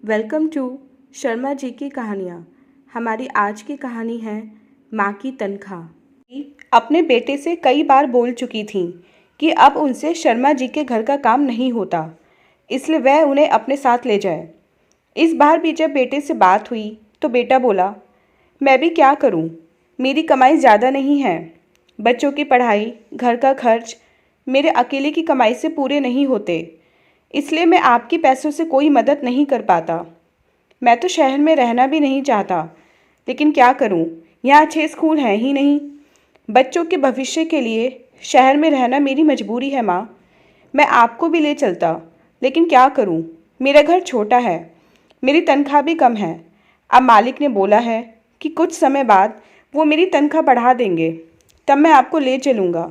Welcome to Sharma ji की कहानियाँ। हमारी आज की कहानी है माँ की तनख्वाह। अपने बेटे से कई बार बोल चुकी थी कि अब उनसे शर्मा जी के घर का काम नहीं होता, इसलिए वह उन्हें अपने साथ ले जाए। इस बार भी जब बेटे से बात हुई तो बेटा बोला, मैं भी क्या करूँ, मेरी कमाई ज़्यादा नहीं है। बच्चों की पढ़ाई, घर का खर्च मेरे अकेले की कमाई से पूरे नहीं होते, इसलिए मैं आपकी पैसों से कोई मदद नहीं कर पाता। मैं तो शहर में रहना भी नहीं चाहता, लेकिन क्या करूं, यहाँ अच्छे स्कूल हैं ही नहीं। बच्चों के भविष्य के लिए शहर में रहना मेरी मजबूरी है माँ। मैं आपको भी ले चलता, लेकिन क्या करूं, मेरा घर छोटा है, मेरी तनख्वाह भी कम है। अब मालिक ने बोला है कि कुछ समय बाद वो मेरी तनख्वाह बढ़ा देंगे, तब मैं आपको ले चलूँगा।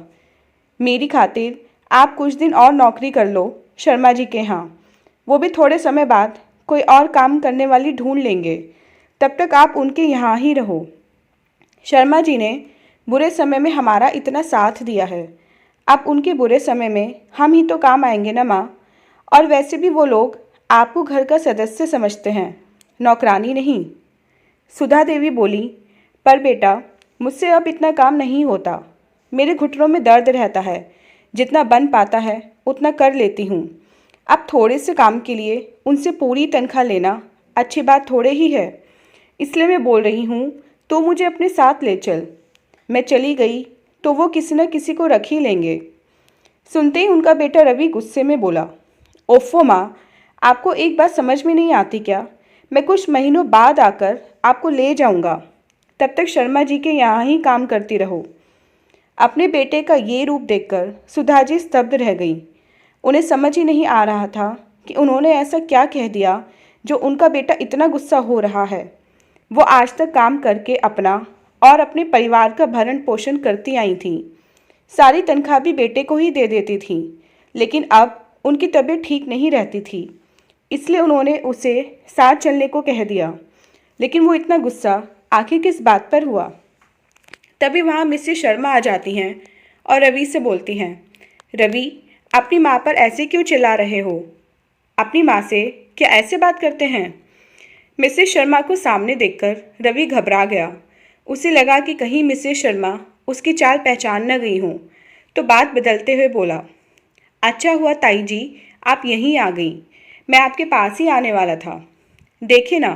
मेरी खातिर आप कुछ दिन और नौकरी कर लो शर्मा जी के यहाँ, वो भी थोड़े समय बाद कोई और काम करने वाली ढूंढ लेंगे, तब तक आप उनके यहाँ ही रहो। शर्मा जी ने बुरे समय में हमारा इतना साथ दिया है, अब उनके बुरे समय में हम ही तो काम आएंगे ना माँ। और वैसे भी वो लोग आपको घर का सदस्य समझते हैं, नौकरानी नहीं। सुधा देवी बोली, पर बेटा मुझसे अब इतना काम नहीं होता, मेरे घुटनों में दर्द रहता है, जितना बन पाता है उतना कर लेती हूँ। अब थोड़े से काम के लिए उनसे पूरी तनख्वाह लेना अच्छी बात थोड़े ही है, इसलिए मैं बोल रही हूँ तो मुझे अपने साथ ले चल। मैं चली गई तो वो किसी न किसी को रख ही लेंगे। सुनते ही उनका बेटा रवि गुस्से में बोला, ओफो माँ, आपको एक बात समझ में नहीं आती क्या? मैं कुछ महीनों बाद आकर आपको ले जाऊंगा, तब तक शर्मा जी के यहाँ ही काम करती रहो। अपने बेटे का ये रूप देखकर सुधा जी स्तब्ध रह गई। उन्हें समझ ही नहीं आ रहा था कि उन्होंने ऐसा क्या कह दिया जो उनका बेटा इतना गुस्सा हो रहा है। वो आज तक काम करके अपना और अपने परिवार का भरण पोषण करती आई थी, सारी तनख्वाह भी बेटे को ही दे देती थी, लेकिन अब उनकी तबीयत ठीक नहीं रहती थी, इसलिए उन्होंने उसे साथ चलने को कह दिया। लेकिन वो इतना गुस्सा आखिर किस बात पर हुआ? तभी वहाँ मिसेस शर्मा आ जाती हैं और रवि से बोलती हैं, रवि, अपनी माँ पर ऐसे क्यों चिल्ला रहे हो? अपनी माँ से क्या ऐसे बात करते हैं? मिसेस शर्मा को सामने देखकर रवि घबरा गया। उसे लगा कि कहीं मिसेस शर्मा उसकी चाल पहचान न गई हों, तो बात बदलते हुए बोला, अच्छा हुआ ताई जी आप यहीं आ गई, मैं आपके पास ही आने वाला था। देखिए ना,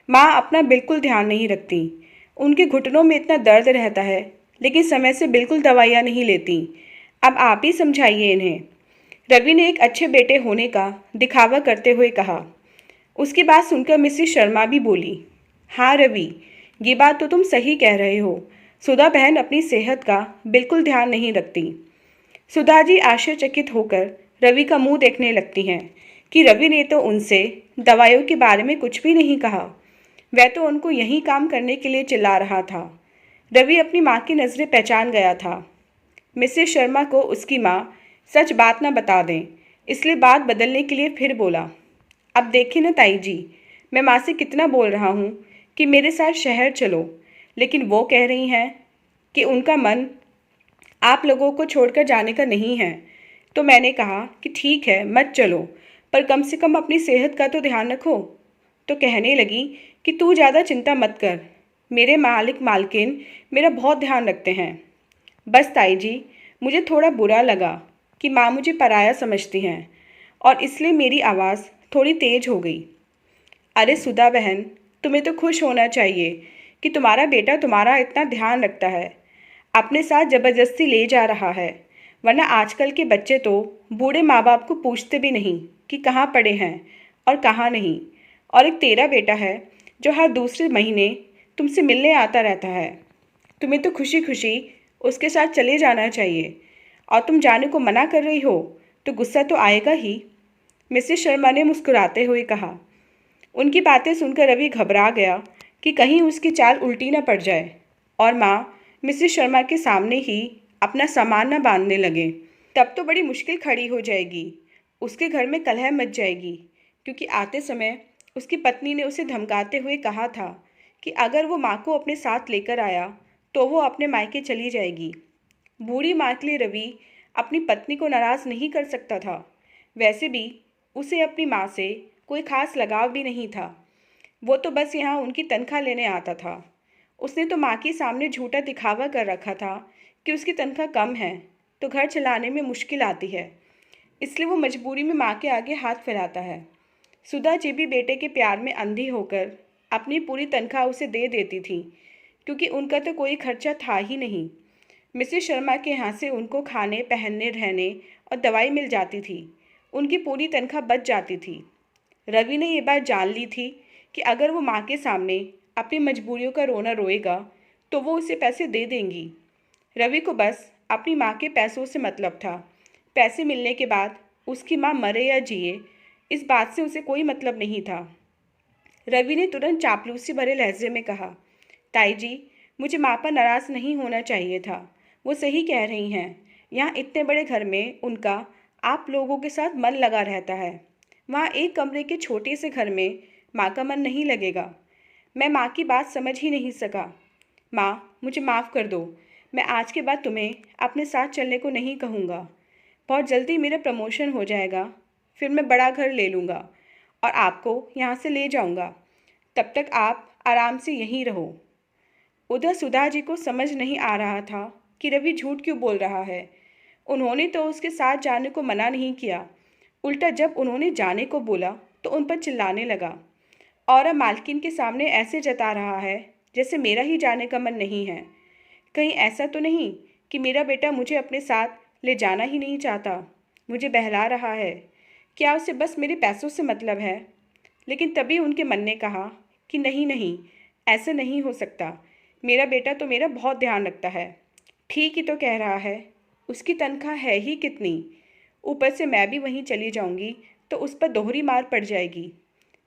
माँ अपना बिल्कुल ध्यान नहीं रखती, उनके घुटनों में इतना दर्द रहता है, लेकिन समय से बिल्कुल दवाइयाँ नहीं लेती। अब आप ही समझाइए इन्हें। रवि ने एक अच्छे बेटे होने का दिखावा करते हुए कहा। उसकी बात सुनकर मिसेस शर्मा भी बोली, हाँ रवि, ये बात तो तुम सही कह रहे हो, सुधा बहन अपनी सेहत का बिल्कुल ध्यान नहीं रखती। सुधा जी आश्चर्यचकित होकर रवि का मुंह देखने लगती हैं कि रवि ने तो उनसे दवाइयों के बारे में कुछ भी नहीं कहा, वह तो उनको यही काम करने के लिए चिल्ला रहा था। रवि अपनी माँ की नज़रें पहचान गया था। मिसेस शर्मा को उसकी माँ सच बात न बता दें, इसलिए बात बदलने के लिए फिर बोला, अब देखिए ना ताई जी, मैं माँ से कितना बोल रहा हूँ कि मेरे साथ शहर चलो, लेकिन वो कह रही हैं कि उनका मन आप लोगों को छोड़कर जाने का नहीं है। तो मैंने कहा कि ठीक है मत चलो, पर कम से कम अपनी सेहत का तो ध्यान रखो। तो कहने लगी कि तू ज़्यादा चिंता मत कर, मेरे मालिक मालकिन मेरा बहुत ध्यान रखते हैं। बस ताई जी, मुझे थोड़ा बुरा लगा कि माँ मुझे पराया समझती हैं, और इसलिए मेरी आवाज़ थोड़ी तेज हो गई। अरे सुधा बहन, तुम्हें तो खुश होना चाहिए कि तुम्हारा बेटा तुम्हारा इतना ध्यान रखता है, अपने साथ ज़बरदस्ती ले जा रहा है, वरना आजकल के बच्चे तो बूढ़े माँ बाप को पूछते भी नहीं कि कहाँ पढ़े हैं और कहाँ नहीं। और एक तेरा बेटा है जो हर दूसरे महीने तुमसे मिलने आता रहता है, तुम्हें तो खुशी खुशी उसके साथ चले जाना चाहिए, और तुम जाने को मना कर रही हो तो गुस्सा तो आएगा ही। मिसेस शर्मा ने मुस्कुराते हुए कहा। उनकी बातें सुनकर रवि घबरा गया कि कहीं उसकी चाल उल्टी न पड़ जाए और माँ मिसेस शर्मा के सामने ही अपना सामान न बांधने लगे। तब तो बड़ी मुश्किल खड़ी हो जाएगी, उसके घर में कलह मच जाएगी, क्योंकि आते समय उसकी पत्नी ने उसे धमकाते हुए कहा था कि अगर वो माँ को अपने साथ लेकर आया तो वो अपने मायके चली जाएगी। बूढ़ी माँ के लिए रवि अपनी पत्नी को नाराज़ नहीं कर सकता था, वैसे भी उसे अपनी माँ से कोई खास लगाव भी नहीं था। वो तो बस यहाँ उनकी तनख्वाह लेने आता था। उसने तो माँ के सामने झूठा दिखावा कर रखा था कि उसकी तनख्वाह कम है तो घर चलाने में मुश्किल आती है, इसलिए वो मजबूरी में माँ के आगे हाथ फैलाता है। सुधा जी भी बेटे के प्यार में अंधी होकर अपनी पूरी तनख्वाह उसे दे देती थी, क्योंकि उनका तो कोई खर्चा था ही नहीं। मिसेस शर्मा के यहाँ से उनको खाने, पहनने, रहने और दवाई मिल जाती थी। उनकी पूरी तनख्वाह बच जाती थी। रवि ने ये बात जान ली थी कि अगर वो माँ के सामने अपनी मजबूरियों का रोना रोएगा तो वो उसे पैसे दे देंगी। रवि को बस अपनी माँ के पैसों से मतलब था। पैसे मिलने के बाद उसकी माँ मरे या जिए, इस बात से उसे कोई मतलब नहीं था। रवि ने तुरंत चापलूसी भरे लहजे में कहा, ताई जी, मुझे माँ पर नाराज़ नहीं होना चाहिए था। वो सही कह रही हैं। यहाँ इतने बड़े घर में उनका आप लोगों के साथ मन लगा रहता है। वहाँ एक कमरे के छोटे से घर में माँ का मन नहीं लगेगा। मैं माँ की बात समझ ही नहीं सका। माँ, मुझे माफ़ कर दो। मैं आज के बाद तुम्हें अपने साथ चलने को नहीं कहूँगा। बहुत जल्दी मेरा प्रमोशन हो जाएगा, फिर मैं बड़ा घर ले लूँगा और आपको यहाँ से ले जाऊँगा। तब तक आप आराम से यहीं रहो। उधर सुधा जी को समझ नहीं आ रहा था कि रवि झूठ क्यों बोल रहा है। उन्होंने तो उसके साथ जाने को मना नहीं किया, उल्टा जब उन्होंने जाने को बोला तो उन पर चिल्लाने लगा। और अब मालकिन के सामने ऐसे जता रहा है जैसे मेरा ही जाने का मन नहीं है। कहीं ऐसा तो नहीं कि मेरा बेटा मुझे अपने साथ ले जाना ही नहीं चाहता, मुझे बहला रहा है। क्या उसे बस मेरे पैसों से मतलब है? लेकिन तभी उनके मन ने कहा कि नहीं नहीं, ऐसा नहीं हो सकता। मेरा बेटा तो मेरा बहुत ध्यान रखता है। ठीक ही तो कह रहा है। उसकी तनख्वाह है ही कितनी, ऊपर से मैं भी वहीं चली जाऊंगी तो उस पर दोहरी मार पड़ जाएगी।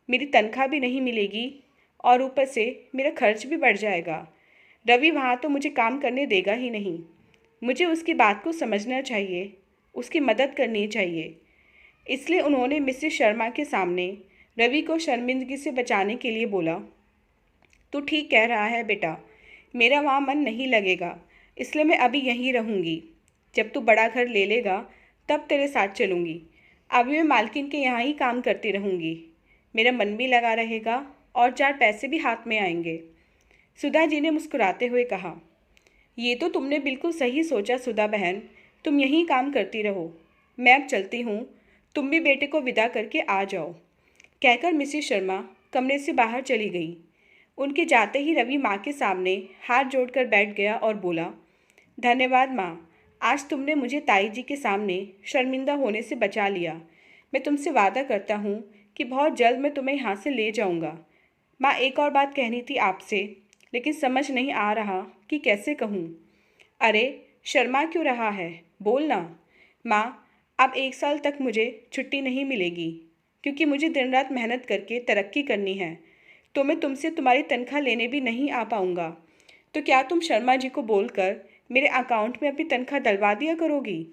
मेरी तनख्वाह भी नहीं मिलेगी और ऊपर से मेरा खर्च भी बढ़ जाएगा। रवि वहाँ तो मुझे काम करने देगा ही नहीं। मुझे उसकी बात को समझना चाहिए, उसकी मदद करनी चाहिए। इसलिए उन्होंने मिसेस शर्मा के सामने रवि को शर्मिंदगी से बचाने के लिए बोला, तू ठीक कह रहा है बेटा, मेरा वहाँ मन नहीं लगेगा, इसलिए मैं अभी यहीं रहूँगी। जब तू बड़ा घर ले लेगा तब तेरे साथ चलूँगी। अभी मैं मालकिन के यहाँ ही काम करती रहूँगी। मेरा मन भी लगा रहेगा और 4 पैसे भी हाथ में आएंगे। सुधा जी ने मुस्कुराते हुए कहा, ये तो तुमने बिल्कुल सही सोचा सुधा बहन, तुम यहीं काम करती रहो। मैं अब चलती हूँ, तुम भी बेटे को विदा करके आ जाओ। कहकर मिसेस शर्मा कमरे से बाहर चली गई। उनके जाते ही रवि माँ के सामने हाथ जोड़कर बैठ गया और बोला, धन्यवाद माँ, आज तुमने मुझे ताई जी के सामने शर्मिंदा होने से बचा लिया। मैं तुमसे वादा करता हूँ कि बहुत जल्द मैं तुम्हें यहाँ से ले जाऊँगा। माँ, एक और बात कहनी थी आपसे, लेकिन समझ नहीं आ रहा कि कैसे कहूँ। अरे, शर्मा क्यों रहा है, बोलना। माँ, अब 1 साल तक मुझे छुट्टी नहीं मिलेगी, क्योंकि मुझे दिन रात मेहनत करके तरक्की करनी है। तो मैं तुमसे तुम्हारी तनख्वाह लेने भी नहीं आ पाऊँगा। तो क्या तुम शर्मा जी को बोलकर मेरे अकाउंट में अपनी तनख्वाह डलवा दिया करोगी?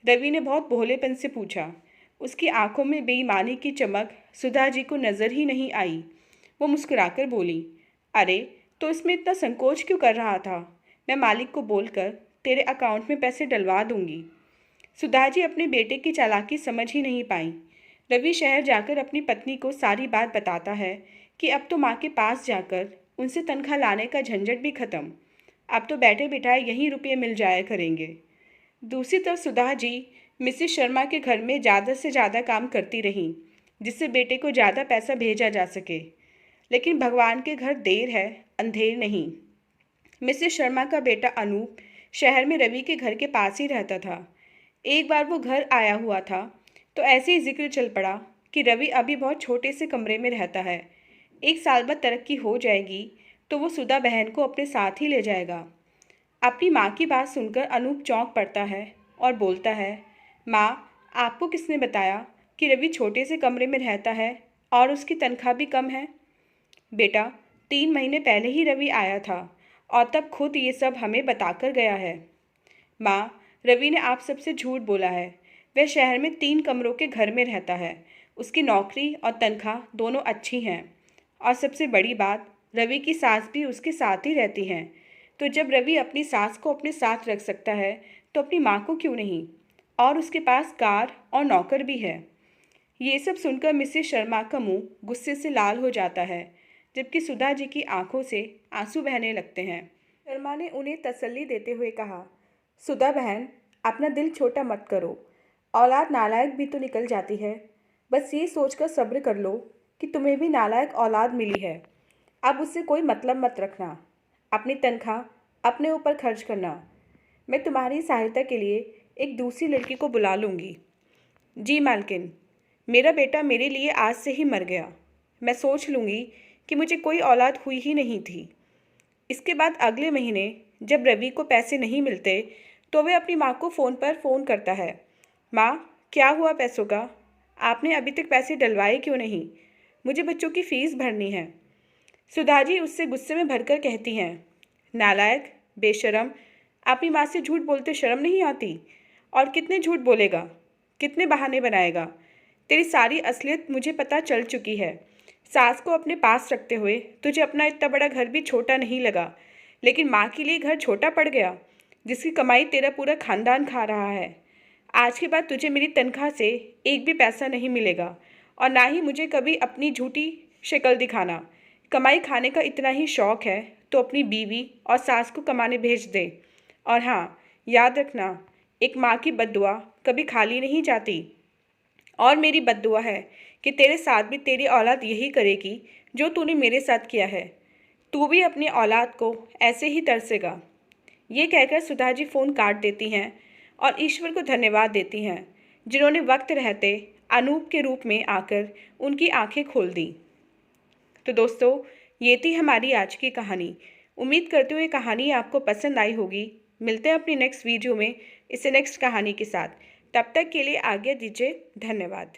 रवि ने बहुत भोलेपन से पूछा। उसकी आंखों में बेईमानी की चमक सुधा जी को नज़र ही नहीं आई। वो मुस्कुराकर बोली, अरे, तो इसमें इतना संकोच क्यों कर रहा था? मैं मालिक को बोलकर तेरे अकाउंट में पैसे डलवा दूंगी। सुधा जी अपने बेटे की चालाकी समझ ही नहीं पाई। रवि शहर जाकर अपनी पत्नी को सारी बात बताता है कि अब तो माँ के पास जाकर उनसे तनख्वाह लाने का झंझट भी खत्म। अब तो बैठे बिठाए यहीं रुपये मिल जाया करेंगे। दूसरी तरफ सुधा जी मिसेस शर्मा के घर में ज़्यादा से ज़्यादा काम करती रहीं, जिससे बेटे को ज़्यादा पैसा भेजा जा सके। लेकिन भगवान के घर देर है, अंधेर नहीं। मिसेस शर्मा का बेटा अनूप शहर में रवि के घर के पास ही रहता था। एक बार वो घर आया हुआ था तो ऐसे ही जिक्र चल पड़ा कि रवि अभी बहुत छोटे से कमरे में रहता है। 1 साल बाद तरक्की हो जाएगी तो वो सुधा बहन को अपने साथ ही ले जाएगा। अपनी माँ की बात सुनकर अनूप चौंक पड़ता है और बोलता है, माँ, आपको किसने बताया कि रवि छोटे से कमरे में रहता है और उसकी तनख्वाह भी कम है? बेटा, 3 महीने पहले ही रवि आया था और तब खुद ये सब हमें बताकर गया है। माँ, रवि ने आप सबसे झूठ बोला है। वह शहर में 3 कमरों के घर में रहता है। उसकी नौकरी और तनख्वाह दोनों अच्छी हैं। और सबसे बड़ी बात, रवि की सास भी उसके साथ ही रहती हैं। तो जब रवि अपनी सास को अपने साथ रख सकता है तो अपनी माँ को क्यों नहीं? और उसके पास कार और नौकर भी है। ये सब सुनकर मिसेस शर्मा का मुंह गुस्से से लाल हो जाता है, जबकि सुधा जी की आंखों से आंसू बहने लगते हैं। शर्मा ने उन्हें तसल्ली देते हुए कहा, सुधा बहन, अपना दिल छोटा मत करो। औलाद नालायक भी तो निकल जाती है। बस ये सोचकर सब्र कर लो कि तुम्हें भी नालायक औलाद मिली है। अब उससे कोई मतलब मत रखना। अपनी तनख्वाह अपने ऊपर खर्च करना। मैं तुम्हारी सहायता के लिए एक दूसरी लड़की को बुला लूँगी। जी मालकिन, मेरा बेटा मेरे लिए आज से ही मर गया। मैं सोच लूँगी कि मुझे कोई औलाद हुई ही नहीं थी। इसके बाद अगले महीने जब रवि को पैसे नहीं मिलते तो वह अपनी माँ को फ़ोन पर फ़ोन करता है, माँ, क्या हुआ पैसों का? आपने अभी तक पैसे डलवाए क्यों नहीं? मुझे बच्चों की फ़ीस भरनी है। सुधा जी उससे गुस्से में भरकर कहती हैं, नालायक, बेशरम, अपनी माँ से झूठ बोलते शर्म नहीं आती? और कितने झूठ बोलेगा, कितने बहाने बनाएगा? तेरी सारी असलियत मुझे पता चल चुकी है। सास को अपने पास रखते हुए तुझे अपना इतना बड़ा घर भी छोटा नहीं लगा, लेकिन माँ के लिए घर छोटा पड़ गया, जिसकी कमाई तेरा पूरा खानदान खा रहा है। आज के बाद तुझे मेरी तनख्वाह से एक भी पैसा नहीं मिलेगा, और ना ही मुझे कभी अपनी झूठी शक्ल दिखाना। कमाई खाने का इतना ही शौक़ है तो अपनी बीवी और सास को कमाने भेज दे। और हाँ, याद रखना, एक माँ की बद्दुआ कभी खाली नहीं जाती। और मेरी बद्दुआ है कि तेरे साथ भी तेरी औलाद यही करेगी जो तूने मेरे साथ किया है। तू भी अपनी औलाद को ऐसे ही तरसेगा। ये कहकर सुधा जी फ़ोन काट देती हैं और ईश्वर को धन्यवाद देती हैं, जिन्होंने वक्त रहते अनूप के रूप में आकर उनकी आंखें खोल दी। तो दोस्तों, ये थी हमारी आज की कहानी। उम्मीद करती हूँ ये कहानी आपको पसंद आई होगी। मिलते हैं अपनी नेक्स्ट वीडियो में इससे नेक्स्ट कहानी के साथ। तब तक के लिए आज्ञा दीजिए। धन्यवाद।